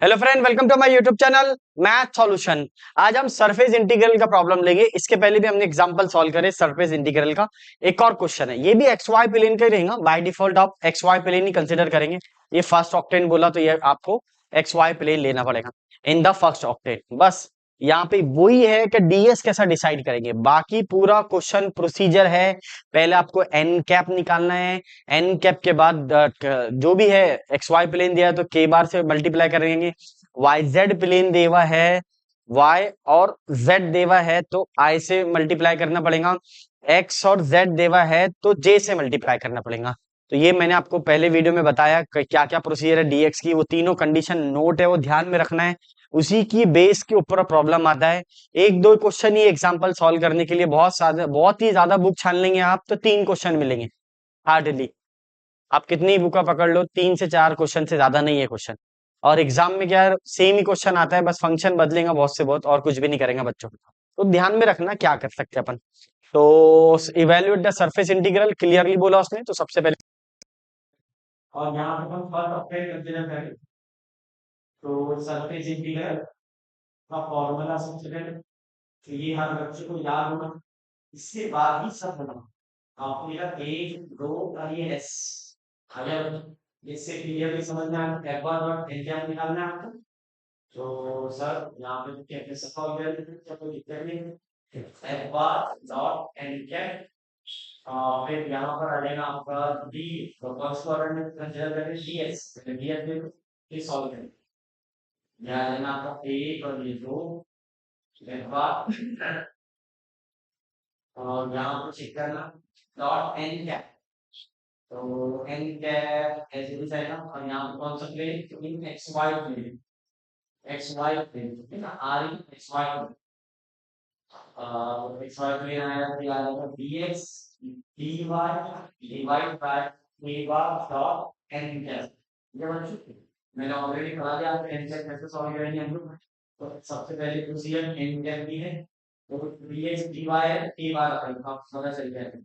Hello friend, welcome to my YouTube channel math solution. आज हम surface integral का problem लेंगे। इसके पहले भी हमने एग्जांपल सॉल्व करे सरफेस इंटीग्रल का। एक और क्वेश्चन है, ये भी एक्स वाई प्लेन का ही रहेगा। बाय डिफॉल्ट आप एक्स वाई प्लेन ही कंसीडर करेंगे। ये फर्स्ट ऑक्टेन बोला तो ये आपको एक्स वाई प्लेन लेना पड़ेगा इन द फर्स्ट ऑक्टेन। बस यहाँ पे वही है कि डीएस कैसा डिसाइड करेंगे, बाकी पूरा क्वेश्चन प्रोसीजर है। पहले आपको एन कैप निकालना है। एन कैप के बाद जो भी है एक्स वाई प्लेन दिया है तो के बार से मल्टीप्लाई करेंगे। वाई जेड प्लेन देवा है, वाई और जेड देवा है तो आई से मल्टीप्लाई करना पड़ेगा। एक्स और जेड देवा है तो जे से मल्टीप्लाई करना पड़ेगा। तो ये मैंने आपको पहले वीडियो में बताया क्या क्या प्रोसीजर है डीएक्स की। वो तीनों कंडीशन नोट है, वो ध्यान में रखना है। उसी की बेस के ऊपर प्रॉब्लम आता है। एक दो क्वेश्चन ही एग्जांपल सॉल्व करने के लिए बहुत ही ज्यादा बुक छान लेंगे आप तो 3 क्वेश्चन मिलेंगे हार्डली। आप कितनी बुका पकड़ लो, 3 से 4 क्वेश्चन से ज्यादा नहीं है क्वेश्चन। और एग्जाम में क्या है, सेम ही क्वेश्चन आता है, बस फंक्शन बदलेगा बहुत से बहुत, और कुछ भी नहीं करेंगे बच्चों। तो ध्यान में रखना क्या कर सकते हैं अपन। तो evaluate the surface integral clearly बोला उसने, तो सबसे पहले और यहाँ पे हम फर्स्ट ऑप्शन कंसीडर करें तो सरफेस इंटीग्रल का फॉर्मूला सबसे पहले, तो ये हर बच्चे को याद होना। इसके बाद ही सब होना। आपको मिला एक दो और ये एस। अगर इससे क्लियरली समझ में आया एक बार और एग्जाम निकालना है आपको। तो सर यहाँ पे कैसे सफल हो गया, चलो दिक्कत नहीं। एक बार डॉट एंड कैप, फिर यहाँ पर आ जाएगा आपका डी। तो फर्स्ट क्वाड्रेंट में कंसीडर करें डीएस, डीएस में ये सॉल्व करें। यहाँ आ जाएगा आपका एक और ये दो। एक बार और यहाँ पर चेक करना डॉट एंड कैप। तो एन कैप ऐसे भी जाएगा और यहाँ पर कौन सा plane, in X Y plane. X Y plane ठीक है ना, or in X Y plane. X Y plane आया तो याद आएगा dx dy divide by a bar dot n cap. ये बन चुकी है, मैंने ऑलरेडी करा दिया आपको एन कैप कैसे सॉल्व करेंगे हम लोग। तो सबसे पहले प्रोसीजर एन कैप की है, तो dx dy a बार आप समझ चल जाएगा।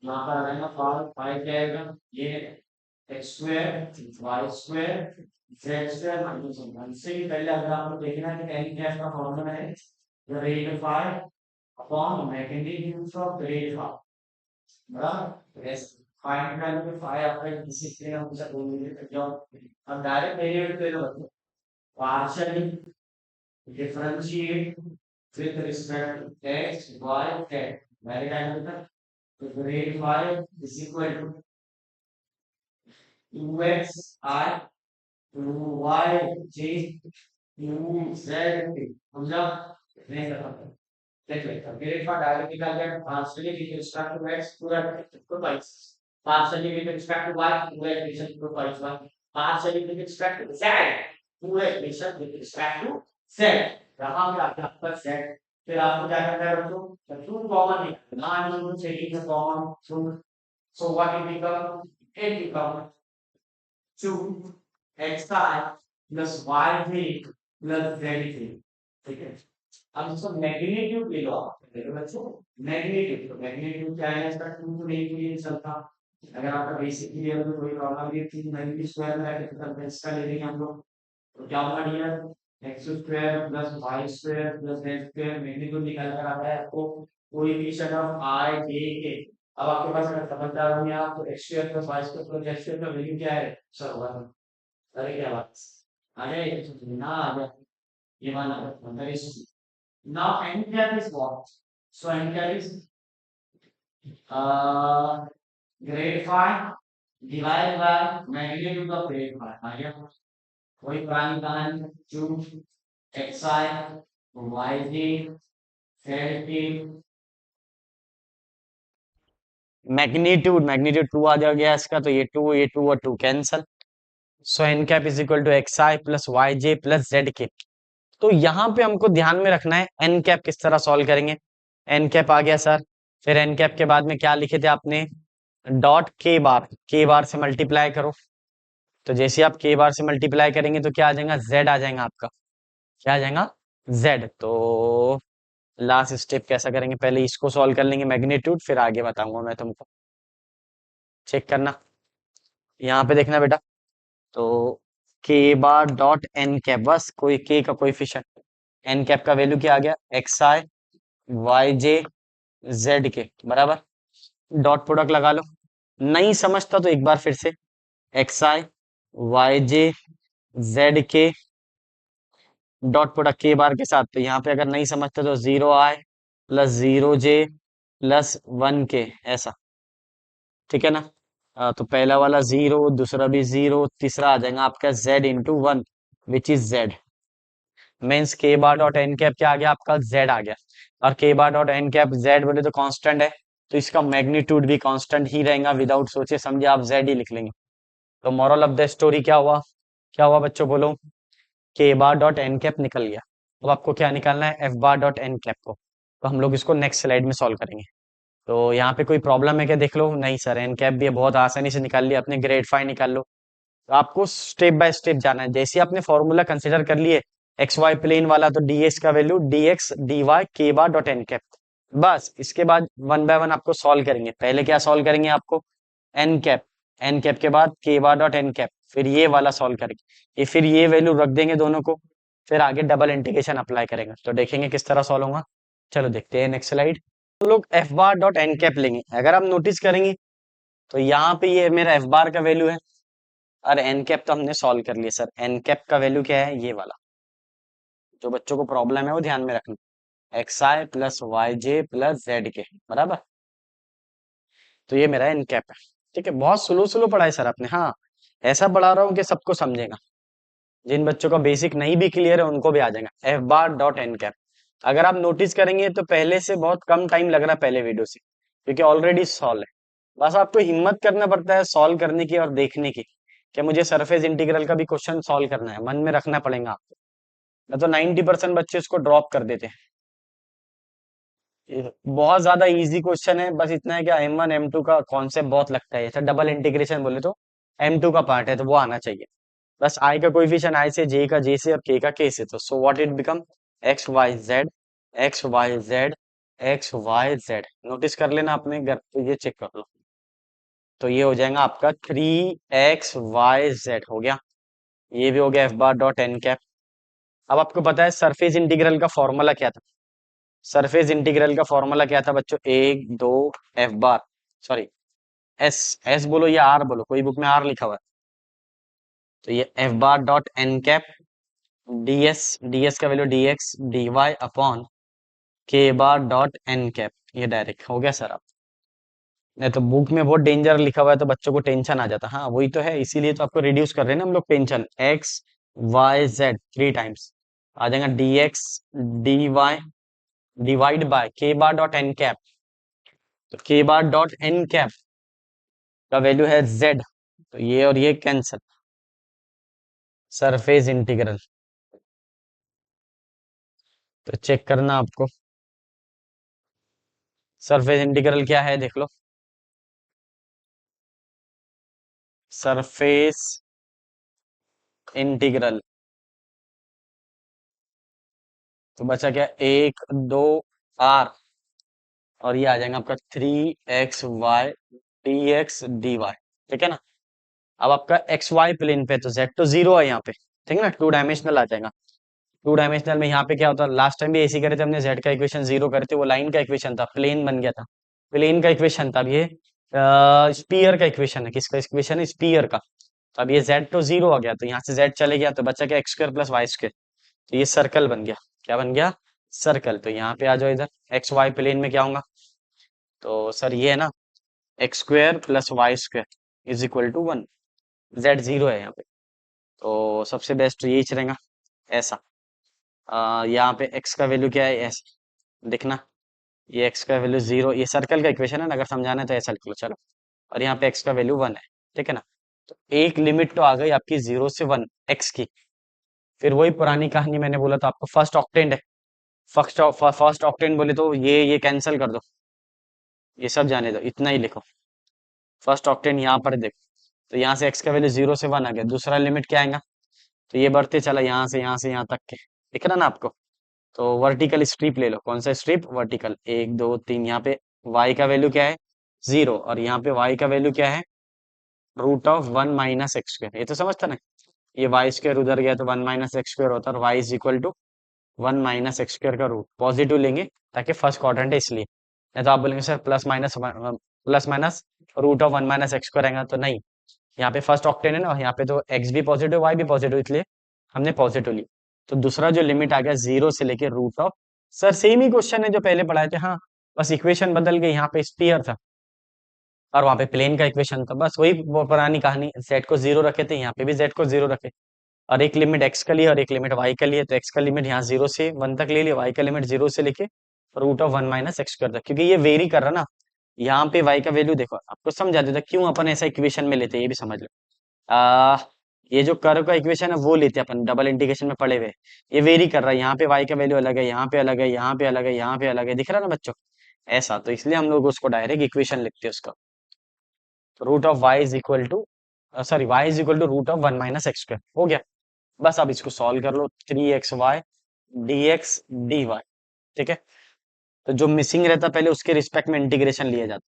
यहाँ पर आ जाएगा फाइव क्या आएगा, ये X square Y square Z square minus one. इससे भी पहले अगर आपको देखना है कि एन कैप का फॉर्मूला है grad five upon magnitude of grad five, बराबर। यस, फाइंड वैल्यू पे फाइव आपका डिसिप्लिन हमसे बोलेंगे तो जो हम डायरेक्ट डेरिवेटिव ले लो, partially differentiate with respect to X Y Z. Very direct, तो grad five is equal to 2xi 2yj 2z। समझा नहीं कर सकते। देख लेते हैं ग्रेड फाइव डायरेक्ट निकाल गया, partially with respect to x पूरा टू बाइस, partially with respect to y पूरा इक्वेशन टू बाइस वन, partially with respect to z पूरा equation with respect to z। यहाँ पे आपका z, फिर आपको क्या करना है बच्चों, टू कॉमन निकालना है, now taking the common two. So what will become, it becomes 2xi plus yj plus zj। ठीक है, अब इसको मैग्नीट्यूड ले लो आप, देखो बच्चों मैग्नीट्यूड, तो मैग्नीट्यूड क्या है इसका, 2 तो नहीं नहीं चलता। अगर आपका बेसिक क्लियर हो तो कोई प्रॉब्लम नहीं, 3 मैग्नीट्यूड स्क्वायर में है तो इसका ले लेंगे हम लोग। तो क्या होगा dear, x square plus y square plus z square magnitude निकाल कर आता है आपको कोएफिशिएंट ऑफ आई जे के। अब आपके पास अगर समझदार होंगे आप तो x square plus y square plus z square का वैल्यू क्या है सर, होगा। अरे क्या बात, आ जाए ना, आ जाए ये वाला मतलब इस। now n cap is what, so n cap is grade 5 divided by magnitude of grade 5 आ गया। वही पुरानी कहानी, 2xi yj z। Magnitude magnitude 2 आ गया इसका, तो ये 2 और 2 cancel. So n cap is equal to x i plus y j plus z k. तो यहाँ पे हमको ध्यान में रखना है एन कैप किस तरह सॉल्व करेंगे। एन कैप आ गया सर, फिर एन कैप के बाद में क्या लिखे थे आपने, डॉट के बार से मल्टीप्लाई करो। तो जैसे आप के बार से मल्टीप्लाई करेंगे तो क्या आ जाएगा, जेड आ जाएगा आपका। क्या आ जाएगा, जेड। तो लास्ट स्टेप कैसा करेंगे, पहले इसको सॉल्व कर लेंगे मैग्नीट्यूड, फिर आगे बताऊंगा मैं तुमको। चेक करना, यहाँ पे देखना बेटा। तो K bar dot n cap, बस कोई के का कोएफिशिएंट, एन कैप का वैल्यू क्या आ गया, एक्स आई वाई जे जेड के बराबर, डॉट प्रोडक्ट लगा लो। नहीं समझता तो एक बार फिर से, एक्स आई वाई जे जेड के डॉट प्रोडक्ट के बार के साथ, तो यहाँ पे अगर नहीं समझते तो 0i plus 0j plus 1k, ऐसा, ठीक है ना। तो पहला वाला 0, दूसरा भी 0, तीसरा आ जाएगा आपका z into 1 which is z, means के बार डॉट एन कैप क्या आ गया आपका, z आ गया। और k bar dot n cap z बोले तो कांस्टेंट है, तो इसका मैग्नीट्यूड भी कांस्टेंट ही रहेगा, विदाउट सोचे समझे आप z ही लिख लेंगे। तो मॉरल ऑफ द स्टोरी क्या हुआ, क्या हुआ बच्चों बोलो, के बार डॉट एन कैप निकल गया। अब आपको क्या निकालना है, f bar dot n cap को, तो हम लोग इसको नेक्स्ट स्लाइड में सॉल्व करेंगे। तो यहाँ पे कोई प्रॉब्लम है क्या, देख लो, नहीं सर, एन कैप भी बहुत आसानी से निकाल लिया अपने, ग्रेड 5 निकाल लो। तो आपको स्टेप बाय स्टेप जाना है, जैसे आपने फॉर्मूला कंसिडर कर लिए एक्स वाई प्लेन वाला, तो डी एक्स का value D x D y के बार डॉट एन कैप, बस इसके बाद वन बाय वन आपको सॉल्व करेंगे। पहले क्या सॉल्व करेंगे आपको, एन कैप, एन कैप के बाद के बार डॉट एन कैप, फिर ये वाला सॉल्व करेंगे, ये फिर ये वैल्यू रख देंगे दोनों को, फिर आगे डबल इंटीग्रेशन अप्लाई करेंगे, तो देखेंगे किस तरह सॉल्व होगा। चलो देखते हैं नेक्स्ट स्लाइड। हम लोग f bar dot n cap लेंगे, अगर आप नोटिस करेंगे तो यहाँ पे ये मेरा एफ बार का वैल्यू है, और एन कैप तो हमने सॉल्व कर लिया सर, एन कैप का वैल्यू क्या है, ये वाला, जो बच्चों को प्रॉब्लम है वो ध्यान में रखना, x i plus y j plus z के बराबर, तो ये मेरा एन कैप है। ठीक है, बहुत स्लो स्लो पढ़ा है सर आपने, हाँ ऐसा पढ़ा रहा हूँ कि सबको समझेगा, जिन बच्चों का बेसिक नहीं भी क्लियर है उनको भी आ जाएगा, f bar dot n cap. अगर आप नोटिस करेंगे तो पहले से बहुत कम टाइम लग रहा है पहले वीडियो से, क्योंकि ऑलरेडी सॉल्व है, बस आपको हिम्मत करना पड़ता है सॉल्व करने की और देखने की, कि मुझे सरफेस इंटीग्रल का भी क्वेश्चन सॉल्व करना है, मन में रखना पड़ेगा आपको, नहीं तो 90% बच्चे इसको ड्रॉप कर देते हैं। बहुत ज्यादा इजी क्वेश्चन है, बस इतना है कि M1 M2 का कॉन्सेप्ट बहुत लगता है, जैसे डबल इंटीग्रेशन बोले तो M2 का पार्ट है तो वो आना चाहिए। बस आई का कोएफिशिएंट आई से, जे का जे से, और के का के से, तो so what it become, x Y z x Y z x Y z, notice कर लेना आपने घर पे, ये चेक कर लो, तो ये हो जाएगा आपका 3xyz हो गया, ये भी हो गया f bar dot n cap. अब आपको पता है सरफेस इंटीग्रल का फॉर्मूला क्या था, सरफेस इंटीग्रल का फॉर्मूला क्या था बच्चों, एक दो F bar, sorry S, S बोलो या आर बोलो, कोई बुक में आर लिखा हुआ है, तो ये F bar dot n cap DS, DS का value D x D Y upon K bar dot n cap, ये डायरेक्ट हो गया सर। आप नहीं तो बुक में बहुत डेंजर लिखा हुआ है तो बच्चों को टेंशन आ जाता, हाँ वही तो है, इसीलिए तो आपको रिड्यूस कर रहे हैं ना हम लोग tension, X Y Z 3 times आ जाएगा D x D Y divide by K bar dot n cap, तो K bar dot n cap का वैल्यू है जेड, तो ये और ये कैंसल, सरफेस इंटीग्रल, तो चेक करना आपको, सरफेस इंटीग्रल क्या है देख लो, सरफेस इंटीग्रल, तो बचा क्या, एक दो आर, और ये आ जाएगा आपका 3xy dx dy, ठीक है ना। अब आपका एक्स वाई प्लेन पे, तो जेड तो जीरो है यहाँ पे, ठीक है ना, टू डायमेंशनल आ जाएगा, टू डायमेंशनल में यहाँ पे क्या होता है, लास्ट टाइम भी ऐसे करे थे हमने, जेड का इक्वेशन जीरो करे थे, वो लाइन का इक्वेशन था, प्लेन बन गया था, प्लेन का इक्वेशन था, अब ये स्पीयर का इक्वेशन है, किसका इक्वेशन है, स्पीयर का, तो अब ये जेड तो जीरो आ गया, तो यहाँ से जेड चले गया, तो बचा क्या, x square plus y square, तो ये सर्कल बन गया, क्या बन गया, सर्कल। तो यहाँ पे आ जाओ इधर, एक्स वाई प्लेन में क्या होगा, तो सर ये है ना, x square plus y square is equal to 1, z zero है यहाँ पे, तो सबसे बेस्ट यही चलेगा, ऐसा। यहाँ पे एक्स का वैल्यू क्या है, ऐसा देखना, ये एक्स का वैल्यू जीरो, ये सर्कल का इक्वेशन है ना, अगर समझाना है तो ऐसा लिख लो चलो, और यहाँ पे एक्स का वैल्यू 1 है, ठीक है ना। तो एक लिमिट तो आ गई आपकी 0 से 1 एक्स की, फिर वही पुरानी कहानी मैंने बोला था आपको, फर्स्ट ऑक्टेंड है, फर्स्ट ऑक्टेंड बोले तो ये कैंसिल कर दो, ये सब जाने दो, इतना ही लिखो, फर्स्ट ऑक्टेंड यहाँ पर देखो, तो यहाँ से एक्स का वैल्यू 0 से 1 आ गया, दूसरा लिमिट क्या आएगा, तो ये बढ़ते चला यहाँ से यहाँ तक के, दिख रहा ना आपको, तो वर्टिकल स्ट्रिप ले लो, कौन सा स्ट्रिप, वर्टिकल, एक दो तीन, यहाँ पे y का वैल्यू क्या है, जीरो, और यहाँ पे y का वैल्यू क्या है, √1 - x², ये तो समझता ना, ये वाई स्क्वायर उधर गया तो 1 माइनस एक्स स्क्वायर होता है, और y is equal to 1 minus x square का रूट पॉजिटिव लेंगे ताकि फर्स्ट क्वाड्रेंट है इसलिए। नहीं तो आप बोलेंगे sir plus minus root of 1 minus x square आएगा, तो नहीं, यहाँ पे फर्स्ट ऑक्टेन है ना, यहाँ पे तो एक्स भी पॉजिटिव वाई भी पॉजिटिव, इसलिए हमने पॉजिटिव ली। तो दूसरा जो लिमिट आ गया 0 से लेके रूट ऑफ, सर सेम ही क्वेश्चन है जो पहले पढ़ाए थे, हाँ बस इक्वेशन बदल गई, यहाँ पे स्फीयर था और वहां पे प्लेन का इक्वेशन था, बस वही वो पुरानी कहानी, z को 0 रखे थे, यहाँ पे भी z को 0 रखे, और एक लिमिट x का लिए और एक लिमिट y का लिए, तो x का लिमिट यहाँ 0 से 1 तक ले लिया, y का लिमिट 0 से लेके root of 1 minus x square तक, क्योंकि ये वेरी कर रहा ना, यहाँ पे y का वैल्यू देखो, आपको समझा देता क्यों अपन ऐसा इक्वेशन में लेते हैं, ये भी समझ लो। आ, ये जो कर्व का इक्वेशन है वो लेते हैं अपन, डबल इंटीग्रेशन में पड़े हुए, ये वेरी कर रहा है, यहाँ पे y का वैल्यू अलग है, यहाँ पे अलग है, यहाँ पे अलग है, यहाँ पे अलग है, दिख रहा है ना बच्चों, ऐसा, तो इसलिए हम लोग उसको डायरेक्ट इक्वेशन लिखते हैं उसका, root of y is equal to, sorry y is equal to root of 1 minus x square हो गया। बस अब इसको सॉल्व कर लो, 3xy dx dy, ठीक है। तो जो मिसिंग रहता पहले उसके रिस्पेक्ट में इंटीग्रेशन लिया जाता,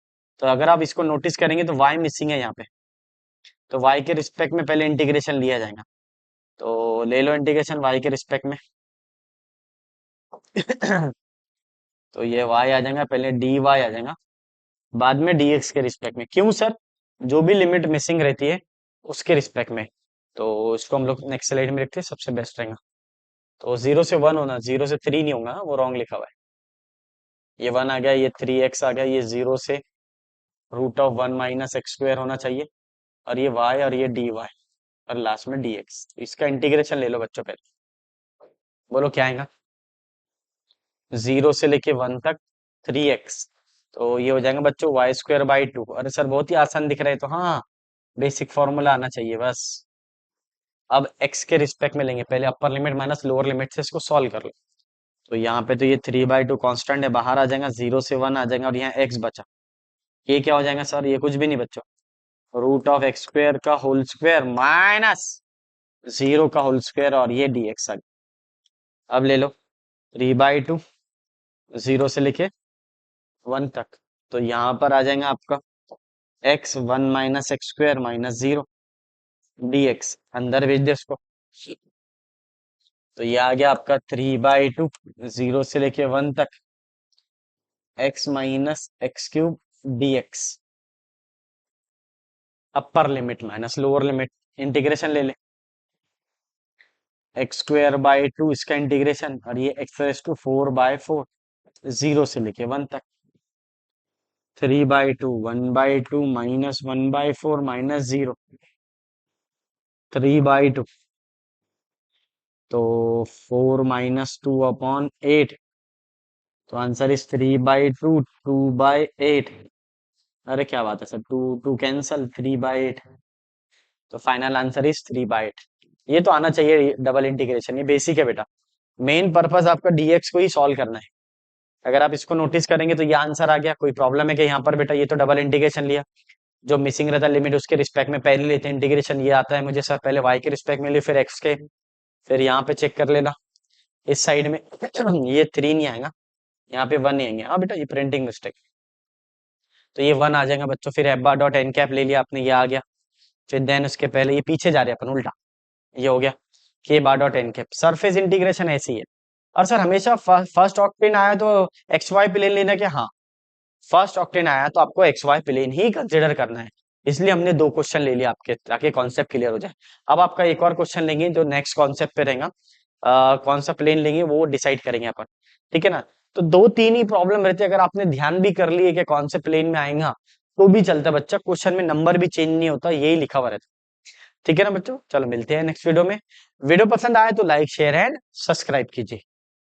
तो अगर आप इसको नोटिस करेंगे तो y मिसिंग है यहाँ पे, तो y के रिस्पेक्ट में पहले इंटीग्रेशन लिया जाएगा, तो ले लो इंटीग्रेशन y के रिस्पेक्ट में। तो ये y आ जाएगा, पहले dy आ जाएगा, बाद में dx के रिस्पेक्ट में, क्यों सर, जो भी लिमिट मिसिंग रहती है उसके रिस्पेक्ट में, तो इसको हम लोग नेक्स्ट स्लाइड में लिखते हैं, सबसे बेस्ट रहेगा। तो 0 से 1 होना, 0 से 3 नहीं होगा, वो रॉन्ग लिखा हुआ है, ये 1 आ गया, ये 3x आ गया, ये 0 से root of 1 minus x square होना चाहिए, और ये y और ये dy, और लास्ट में dx, इसका इंटीग्रेशन ले लो बच्चों पहले, बोलो क्या आएगा, 0 से लेके 1 तक 3x, तो ये हो जाएगा बच्चों वाई स्क्वायर बाई 2। अरे सर बहुत ही आसान दिख रहा है, तो हाँ बेसिक फॉर्मूला आना चाहिए बस। अब x के रिस्पेक्ट में लेंगे, पहले upper limit minus lower limit से इसको सॉल्व कर लो, तो यहाँ पे तो ये 3/2 कांस्टेंट है, बाहर आ जाएगा, 0 से 1 आ जाएगा, और यहाँ x बचा, ये क्या हो जाएगा सर, ये कुछ भी नहीं बच्चों, रूट ऑफ एक्स स्क्वायर का होल स्क्वायर माइनस 0 का होल स्क्वायर, और ये dx आ गया। अब ले लो 3/2, 0 से लेके 1 तक, तो यहाँ पर आ जाएगा आपका x 1 minus x square minus 0 dx, अंदर भेज दे उसको, तो ये आ गया आपका 3/2, 0 से लेके 1 तक x minus x cube dx, upper limit minus lower limit, integration ले ले, एक्स स्क्वायर बाई 2 इसका इंटीग्रेशन, और ये एक्स रेस टू 4/4, 0 से लेके 1 तक, 3/2 1/2 माइनस 1/4 माइनस 0, 3/2, तो 4 माइनस 2 अपॉन 8, तो आंसर इज 3/2 2/8। अरे क्या बात है सर, 2 2 कैंसल, 3/8, तो फाइनल आंसर इज 3/8। ये तो आना चाहिए डबल इंटीग्रेशन, ये बेसिक है बेटा, मेन पर्पस आपका डीएक्स को ही सॉल्व करना है, अगर आप इसको नोटिस करेंगे तो ये आंसर आ गया। कोई प्रॉब्लम है कि यहाँ पर बेटा, ये तो डबल इंटीग्रेशन लिया, जो मिसिंग रहता है लिमिट उसके रिस्पेक्ट में पहले लेते हैं इंटीग्रेशन, ये आता है मुझे सर पहले y के रिस्पेक्ट में ले, फिर x के, फिर यहाँ पे चेक कर लेना इस साइड में, ये 3 नहीं आएगा, यहाँ पे 1 नहीं आएंगे, हाँ बेटा ये प्रिंटिंग मिस्टेक, तो ये 1 आ जाएगा बच्चों, फिर f bar dot n cap ले लिया आपने, ये आ गया, फिर देन उसके पहले ये पीछे जा रहे हैं अपन उल्टा, ये हो गया के bar dot n cap, surface integration ऐसी है। और सर हमेशा फर्स्ट ऑक्टेन आया तो एक्स वाई प्लेन लेना, क्या, हाँ फर्स्ट ऑक्टेन आया तो आपको एक्स वाई प्लेन ही कंसिडर करना है, इसलिए हमने 2 क्वेश्चन ले लिया आपके, ताकि कॉन्सेप्ट क्लियर हो जाए। अब आपका एक और क्वेश्चन लेंगे जो नेक्स्ट कॉन्सेप्ट पे रहेगा, कौन सा प्लेन लेंगे वो डिसाइड करेंगे अपन, ठीक है ना। तो 2-3 ही प्रॉब्लम रहती है, अगर आपने ध्यान भी कर लिए कि कौन से प्लेन में आएगा तो भी चलता है बच्चा, क्वेश्चन में नंबर भी चेंज नहीं होता, यही लिखा हुआ रहता है, ठीक है ना बच्चों। चलो मिलते हैं नेक्स्ट वीडियो में, वीडियो पसंद आए तो लाइक शेयर एंड सब्सक्राइब कीजिए।